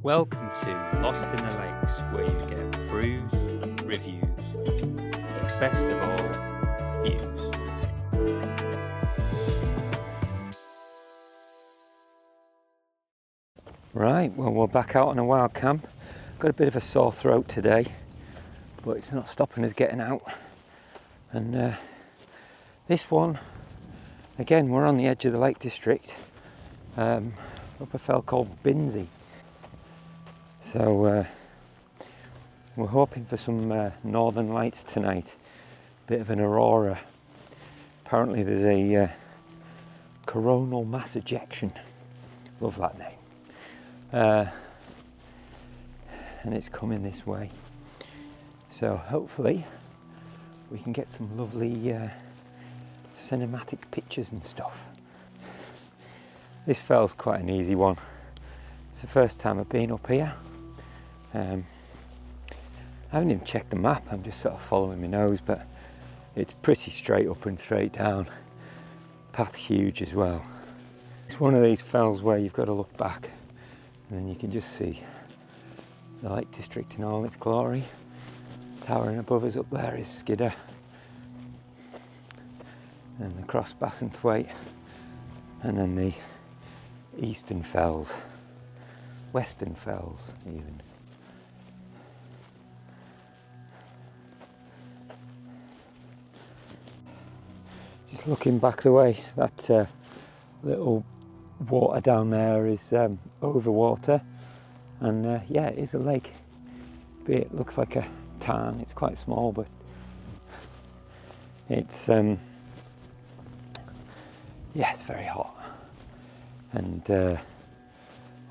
Welcome to Lost in the Lakes, where you get brews, reviews, but best of all, views. Right, well, we're back out on a wild camp. Got a bit of a sore throat today, but it's not stopping us getting out. And this one, again, we're on the edge of the Lake District, up a fell called Binsey. So we're hoping for some northern lights tonight, bit of an Arora. Apparently there's a coronal mass ejection, love that name, and it's coming this way. So hopefully we can get some lovely cinematic pictures and stuff. This fell's quite an easy one. It's the first time I've been up here. I haven't even checked the map, I'm just sort of following my nose, but it's pretty straight up and straight down. Path's huge as well. It's one of these fells where you've got to look back and then you can just see the Lake District in all its glory. Towering above us up there is Skidder and the Cross Bass and Thwaite, and then the Eastern Fells, Western Fells even. Just looking back the way, that little water down there is over water, and yeah, it is a lake. It looks like a tarn. It's quite small, but it's yeah, it's very hot, and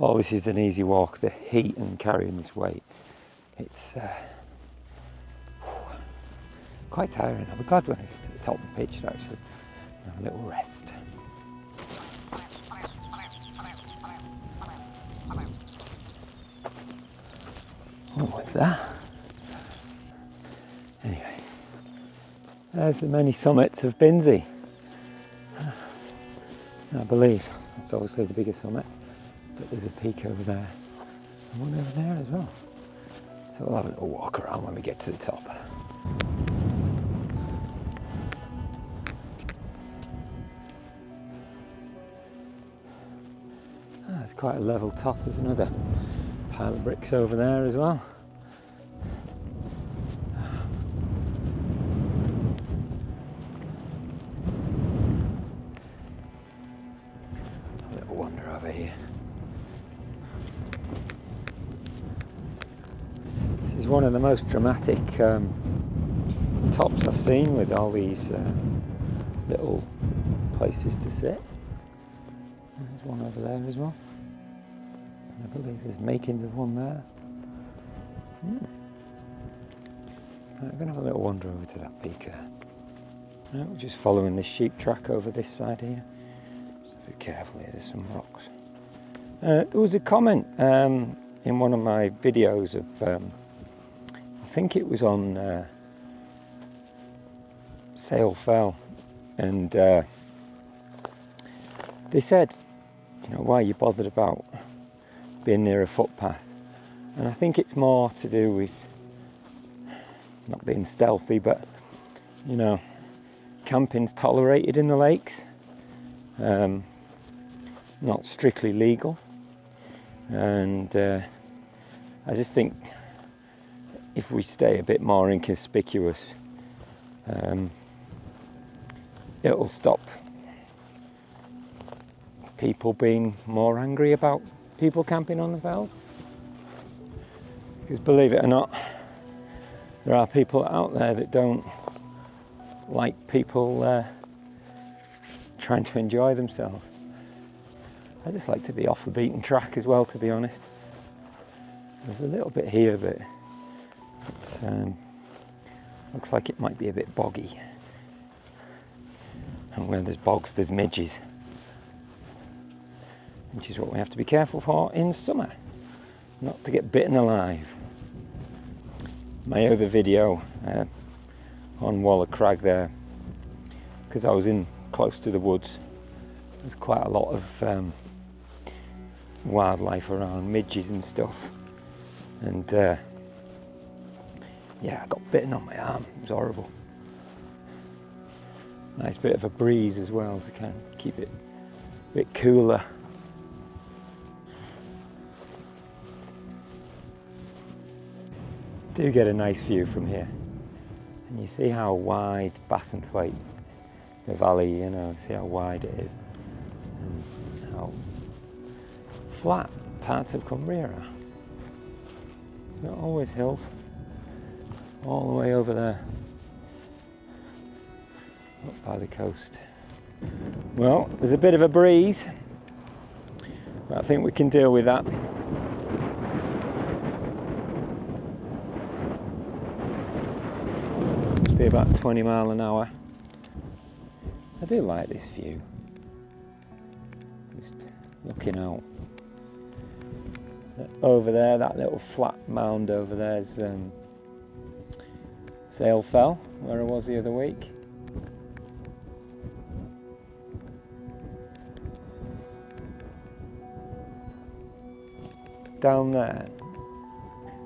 oh, this is an easy walk. The heat and carrying this weight, it's quite tiring. I'll be glad when I get to the top of the pitch to actually have a little rest. Oh, what's that? Anyway, there's the many summits of Binsey. I believe it's obviously the biggest summit, but there's a peak over there and one over there as well. So we'll have a little walk around when we get to the top. It's quite a level top. There's another pile of bricks over there as well. A little wander over here. This is one of the most dramatic tops I've seen, with all these little places to sit. There's one over there as well. I believe there's makings of one there. Right, I'm going to have a little wander over to that peak there. Right, we're just following this sheep track over this side here. Just be careful here, there's some rocks. There was a comment in one of my videos of, I think it was on Binsey Fell, and they said, you know, why are you bothered about being near a footpath? And I think it's more to do with not being stealthy, but, you know, camping's tolerated in the lakes, not strictly legal, and I just think if we stay a bit more inconspicuous, it'll stop people being more angry about people camping on the fells. Because believe it or not, there are people out there that don't like people trying to enjoy themselves. I just like to be off the beaten track as well, to be honest. There's a little bit here, but it's looks like it might be a bit boggy. And where there's bogs, there's midges, which is what we have to be careful for in summer, not to get bitten alive. My other video on Wall of Crag there, because I was in close to the woods, there's quite a lot of wildlife around, midges and stuff. And yeah, I got bitten on my arm. It was horrible. Nice bit of a breeze as well to kind of keep it a bit cooler. Do get a nice view from here, and you see how wide Bassenthwaite, the valley, you know, see how wide it is, and how flat parts of Cumbria are. It's not always hills, all the way over there, up by the coast. Well, there's a bit of a breeze, but I think we can deal with that. Must be about 20 miles an hour. I do like this view. Just looking out. Over there, that little flat mound over there is Binsey Fell, where I was the other week. Down there,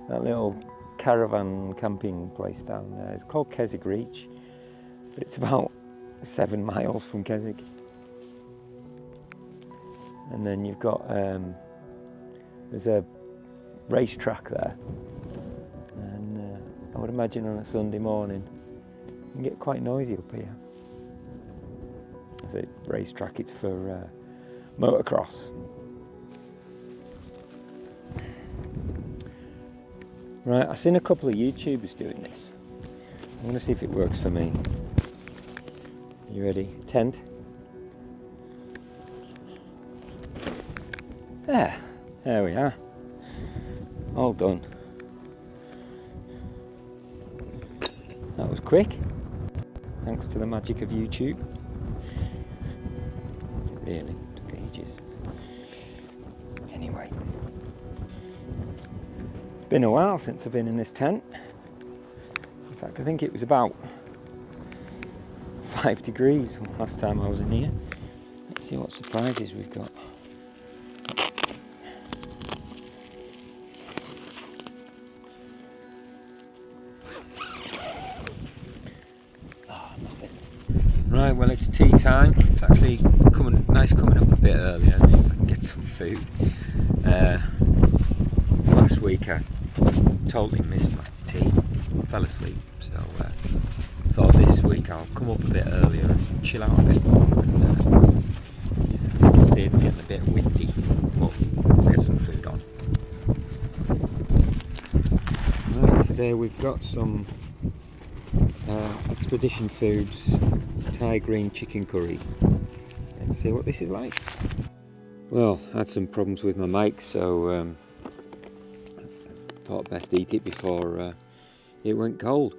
that little caravan camping place down there, it's called Keswick Reach, but it's about 7 miles from Keswick. And then you've got, there's a racetrack there, and I would imagine on a Sunday morning it can get quite noisy up here. I say racetrack, it's for motocross. Right, I've seen a couple of YouTubers doing this. I'm going to see if it works for me. You ready? Tent. There we are. All done. That was quick, thanks to the magic of YouTube. Really, took ages. Anyway. It's been a while since I've been in this tent. In fact, I think it was about 5 degrees last time I was in here. Let's see what surprises we've got. Oh, nothing. Right, well, it's tea time. It's actually nice coming up a bit earlier. It means I can get some food. Last week I totally missed my tea, fell asleep, so thought this week I'll come up a bit earlier and chill out a bit more. And, as you can see, it's getting a bit windy, but we'll get some food on. Right, today we've got some Expedition Foods Thai green chicken curry. Let's see what this is like. Well, I had some problems with my mic, so thought best eat it before it went cold.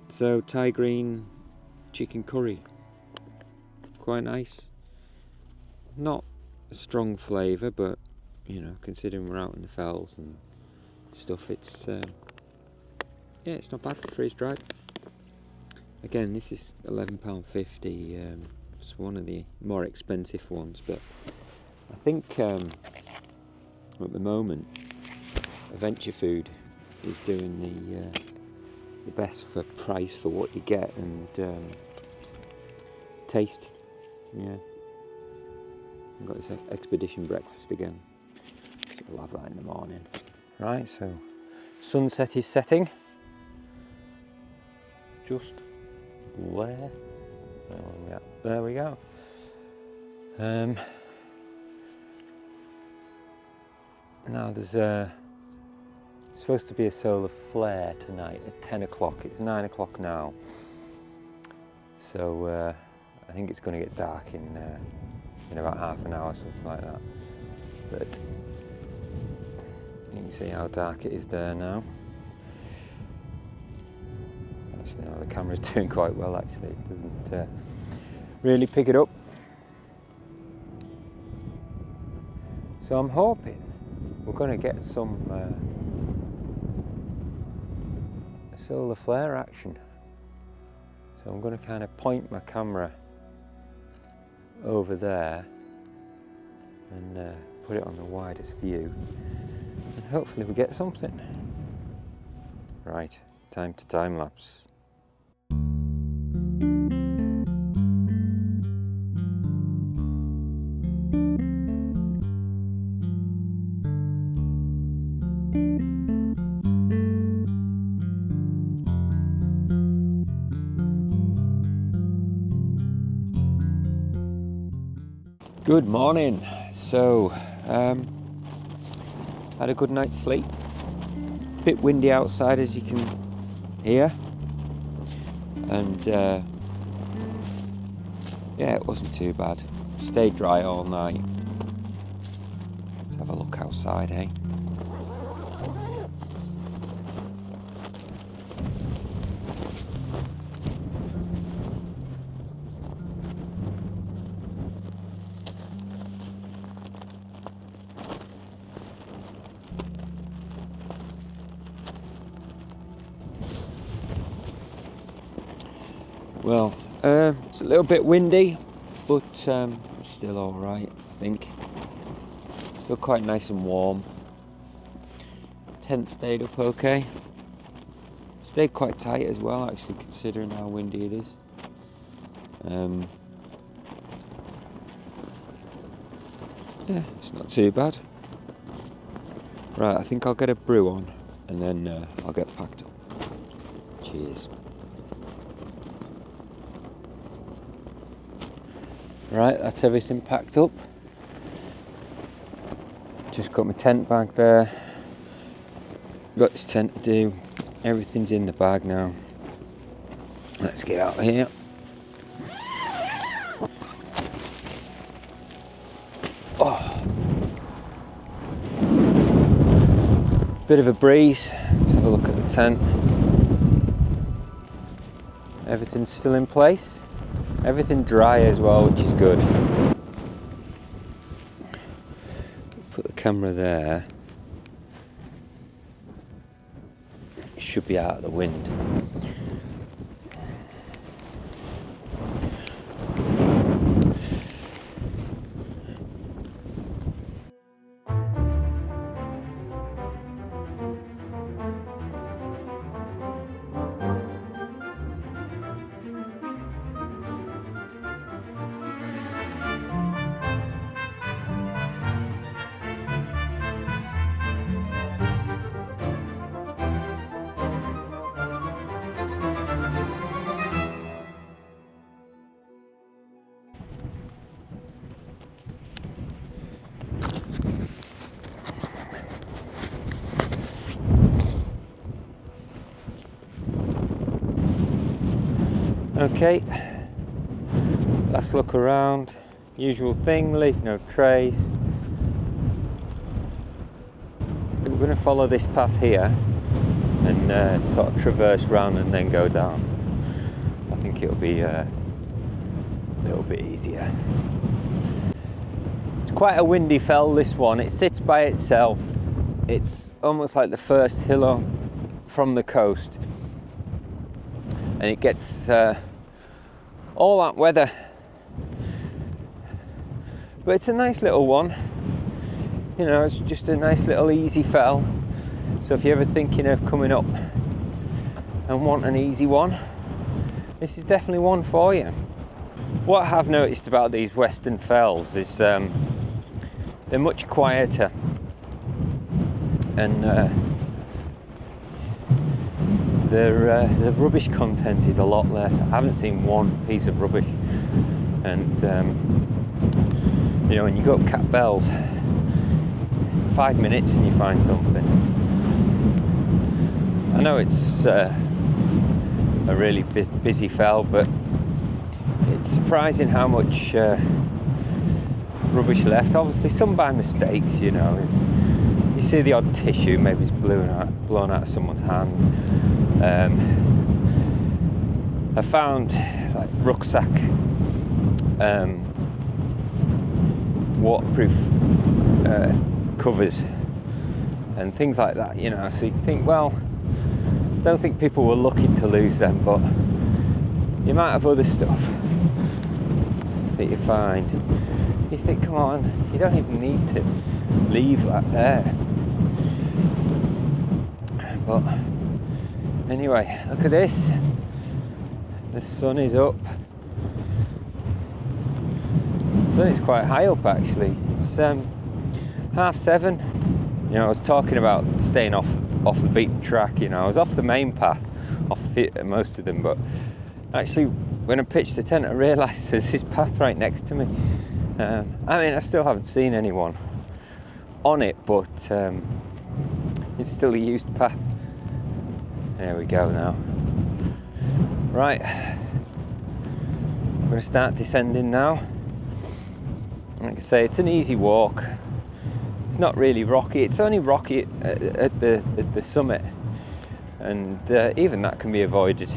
So Thai green chicken curry, quite nice. Not a strong flavour, but you know, considering we're out in the fells and stuff, it's yeah, it's not bad for freeze dried. Again, this is £11.50. It's one of the more expensive ones, but I think at the moment Adventure Food is doing the best for price for what you get and taste. Yeah, I've got this expedition breakfast again. We'll have that in the morning. Right, so sunset is setting. Just there. There we go. Now there's supposed to be a solar flare tonight at 10 o'clock. It's 9 o'clock now. So I think it's going to get dark in about half an hour, something like that. But you can see how dark it is there now. Actually, no, the camera's doing quite well actually. It doesn't really pick it up. So I'm hoping we're going to get some solar flare action. So I'm going to kind of point my camera over there and put it on the widest view, and hopefully we get something. Right, time to time lapse. Good morning. So, had a good night's sleep. Bit windy outside, as you can hear, and yeah, it wasn't too bad. Stayed dry all night. Let's have a look outside, eh? Well, it's a little bit windy, but still all right, I think. Still quite nice and warm. Tent stayed up okay. Stayed quite tight as well, actually, considering how windy it is. Yeah, it's not too bad. Right, I think I'll get a brew on, and then I'll get packed up. Cheers. Right, that's everything packed up. Just got my tent bag there. Got this tent to do. Everything's in the bag now. Let's get out of here. Oh. Bit of a breeze. Let's have a look at the tent. Everything's still in place. Everything dry as well, which is good. Put the camera there. It should be out of the wind. Okay, last look around. Usual thing, leave no trace. We're going to follow this path here and sort of traverse round and then go down. I think it'll be a little bit easier. It's quite a windy fell, this one. It sits by itself. It's almost like the first hillock from the coast. And it gets all that weather, but it's a nice little one. You know, it's just a nice little easy fell. So if you're ever thinking of coming up and want an easy one, this is definitely one for you. What I have noticed about these western fells is they're much quieter, and the rubbish content is a lot less. I haven't seen one piece of rubbish, and you know, when you go up Cat Bells, 5 minutes and you find something. I know it's a really busy fell, but it's surprising how much rubbish left. Obviously some by mistakes, you know. You see the odd tissue, maybe it's blown out of someone's hand. I found like rucksack waterproof covers and things like that, you know. So you think, well, I don't think people were looking to lose them, but you might have other stuff that you find. You think, come on, you don't even need to leave that there. But anyway, look at this. The sun is up. The sun is quite high up actually. It's 7:30. You know, I was talking about staying off the beaten track. You know, I was off the main path, off most of them, but actually when I pitched the tent I realised there's this path right next to me. I mean, I still haven't seen anyone on it, but it's still a used path. There we go now. Right, I'm going to start descending now. Like I say, it's an easy walk. It's not really rocky. It's only rocky at the summit, and even that can be avoided.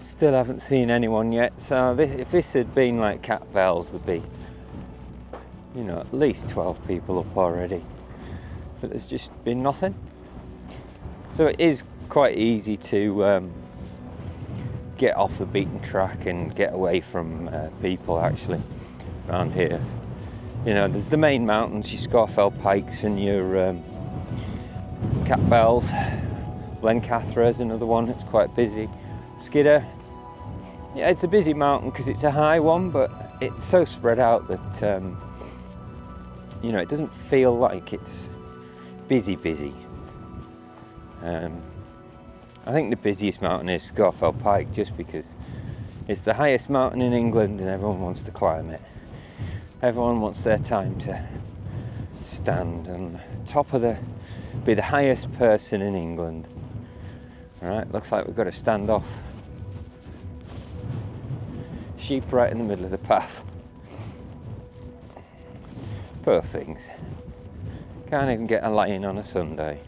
Still haven't seen anyone yet, so if this had been like Cat Bells, there'd be, you know, at least 12 people up already, but there's just been nothing. So it is quite easy to get off the beaten track and get away from people actually around here. You know, there's the main mountains, your Scafell Pikes and your Cat Bells. Blencathra is another one, it's quite busy. Skidder, yeah, it's a busy mountain because it's a high one, but it's so spread out that you know, it doesn't feel like it's busy. I think the busiest mountain is Scafell Pike, just because it's the highest mountain in England and everyone wants to climb it. Everyone wants their time to stand on top of be the highest person in England. Alright, looks like we've got a standoff. Sheep right in the middle of the path. Poor things. Can't even get a lie-in on a Sunday.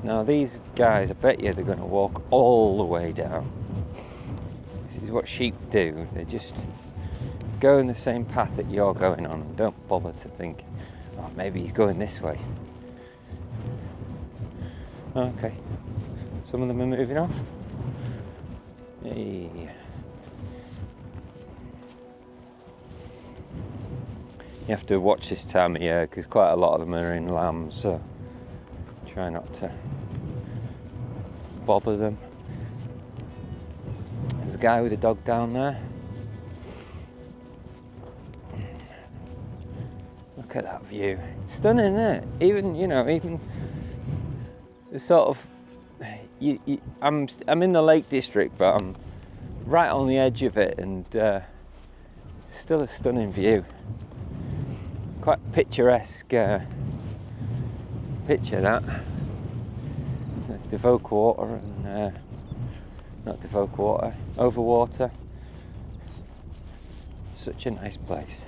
Now these guys, I bet you they're going to walk all the way down. This is what sheep do. They just go in the same path that you're going on and don't bother to think, oh, maybe he's going this way. Okay, some of them are moving off. Hey. You have to watch this time of year because quite a lot of them are in lambs, so try not to bother them. There's a guy with a dog down there. Look at that view. It's stunning, isn't it? Even, you know, even the sort of, I'm in the Lake District, but I'm right on the edge of it, and still a stunning view. Quite picturesque picture that. There's Devoke Water and not Devoke Water, Overwater. Such a nice place.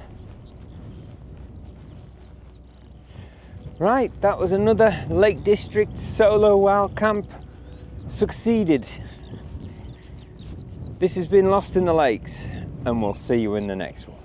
Right, that was another Lake District solo wild camp succeeded. This has been Lost in the Lakes, and we'll see you in the next one.